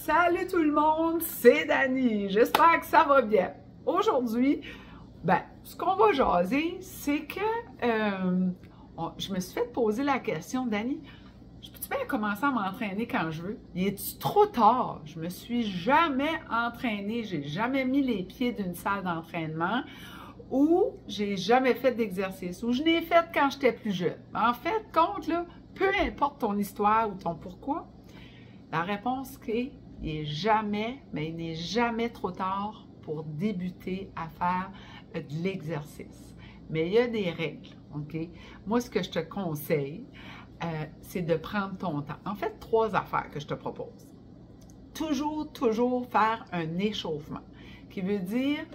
Salut tout le monde, c'est Dani. J'espère que ça va bien. Aujourd'hui, ce qu'on va jaser, c'est que je me suis fait poser la question, Dani, je peux-tu bien commencer à m'entraîner quand je veux? Il est-tu trop tard? Je me suis jamais entraînée, j'ai jamais mis les pieds d'une salle d'entraînement ou j'ai jamais fait d'exercice, ou je n'ai fait quand j'étais plus jeune. En fait, compte là, peu importe ton histoire ou ton pourquoi, la réponse est il n'est jamais trop tard pour débuter à faire de l'exercice. Mais il y a des règles, OK? Moi, ce que je te conseille, c'est de prendre ton temps. En fait, 3 affaires que je te propose. Toujours faire un échauffement, qui veut dire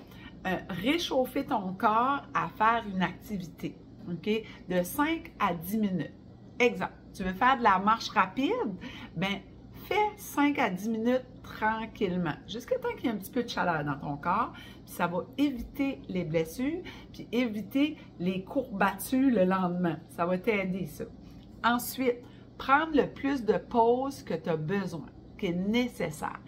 réchauffer ton corps à faire une activité, OK? De 5 à 10 minutes. Exemple, tu veux faire de la marche rapide? Bien, fais 5 à 10 minutes tranquillement, jusqu'à temps qu'il y ait un petit peu de chaleur dans ton corps, puis ça va éviter les blessures, puis éviter les courbatures le lendemain. Ça va t'aider, ça. Ensuite, prendre le plus de pauses que tu as besoin, qui est nécessaire.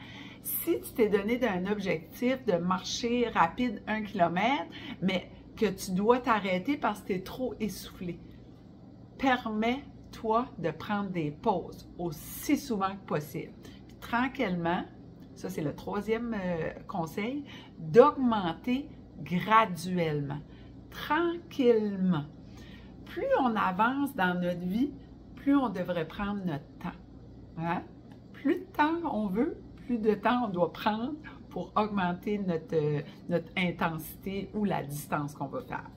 Si tu t'es donné d'un objectif de marcher rapide 1 km, mais que tu dois t'arrêter parce que tu es trop essoufflé, permets-toi de prendre des pauses aussi souvent que possible. Puis, tranquillement, ça c'est le 3e conseil, d'augmenter graduellement, tranquillement. Plus on avance dans notre vie, plus on devrait prendre notre temps. Hein? Plus de temps on veut, plus de temps on doit prendre pour augmenter notre intensité ou la distance qu'on va faire.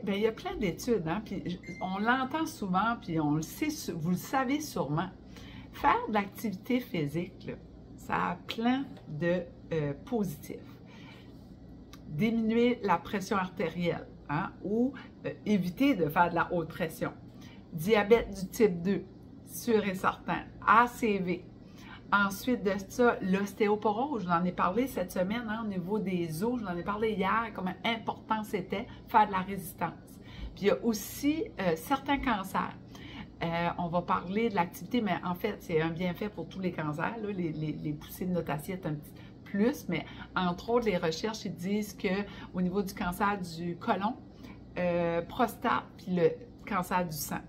Bien, il y a plein d'études, hein? Puis on l'entend souvent, puis on le sait, vous le savez sûrement. Faire de l'activité physique, là, ça a plein de positifs. Diminuer la pression artérielle, hein? Ou éviter de faire de la haute pression. Diabète du type 2, sûr et certain. ACV. Ensuite de ça, l'ostéoporose, je vous en ai parlé cette semaine, hein, au niveau des os, je vous en ai parlé hier, comment important c'était faire de la résistance. Puis il y a aussi certains cancers. On va parler de l'activité, mais en fait, c'est un bienfait pour tous les cancers, là, les poussées de notre assiette un petit plus, mais entre autres, les recherches, ils disent qu'au niveau du cancer du côlon, prostate, puis le cancer du sang,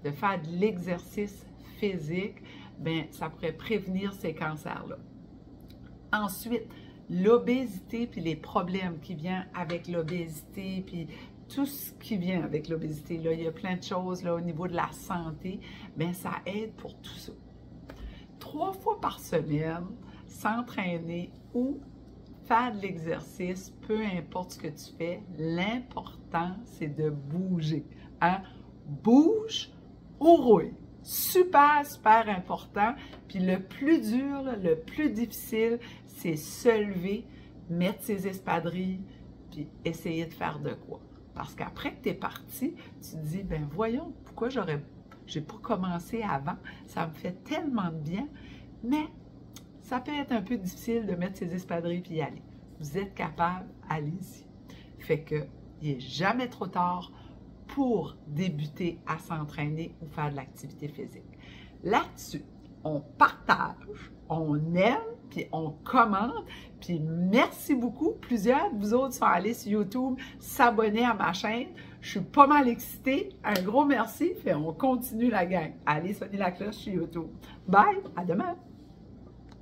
de faire de l'exercice physique, bien, ça pourrait prévenir ces cancers-là. Ensuite, l'obésité puis les problèmes qui viennent avec l'obésité, puis tout ce qui vient avec l'obésité, là, il y a plein de choses là, au niveau de la santé, bien, ça aide pour tout ça. 3 fois par semaine, s'entraîner ou faire de l'exercice, peu importe ce que tu fais, l'important, c'est de bouger. Hein? Bouge ou roule. Super important. Puis le plus dur, là, le plus difficile, c'est se lever, mettre ses espadrilles, puis essayer de faire de quoi. Parce qu'après que tu es parti, tu te dis, ben voyons, pourquoi j'ai pas commencé avant? Ça me fait tellement de bien. Mais ça peut être un peu difficile de mettre ses espadrilles puis y aller. Vous êtes capable, allez-y. Fait que, il n'est jamais trop tard pour débuter à s'entraîner ou faire de l'activité physique. Là-dessus, on partage, on aime, puis on commente, puis merci beaucoup. Plusieurs de vous autres sont allés sur YouTube s'abonner à ma chaîne. Je suis pas mal excitée. Un gros merci, puis on continue la gang. Allez sonner la cloche sur YouTube. Bye, à demain!